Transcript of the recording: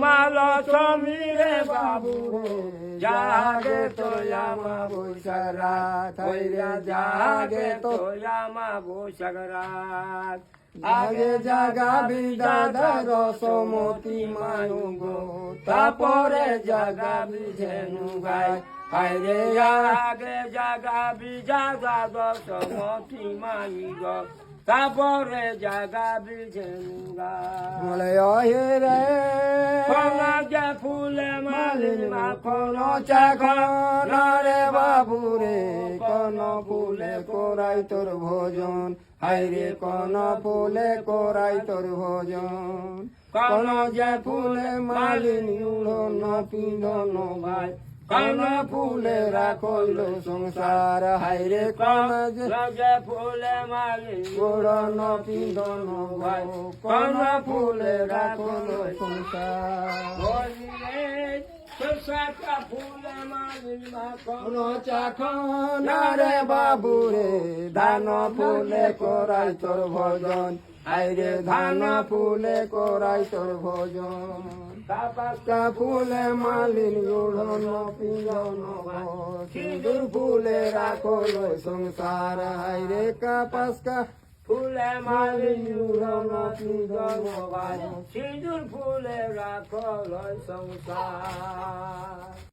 মাল সমীরে বাবু রে জাগে তো আমা বৈশাখ রাত হইরে জাগে তো আমা বৈশাখ রাত আগে জাগা বিদাদা রসমতি মায়ু গো তারপরে জাগা বিঝেনু গাই হায়রে আগে জাগা বিজাগা রসমতি মাই গো তারপরে জাগা বিঝেনু গাই রে যে ফুলে মালিন মাখন চাখন রে বাবু রে কোন ফুলে কোরাই তোর ভোজন হাইরে কোন ফুলে কোরাই তোর ভোজন কোন যে ফুলে মালিন উড়ন পিঁধন ভাই কোন ফুলে রাখল সংসার হাইরে কোন যে ফুলে মালিন উড়ন পিঁধন ভাই কোন ফুলে রাখল সংসার ফুলে মালিন মাখন চাখন রে বাবু রে ধান ফুলে কোরাই তোর ভোজন আইরে ধান ফুলে কোরাই তোর ভোজন কাপাসকা ফুলে মালিন উড়ন পিঁধন সিঁদুর ফুলে রাখল সংসার হাইরে কাপাসকা ফুলে মালিন উড়ন পিঁধন সিঁদুর ফুলে রাখল সংসার।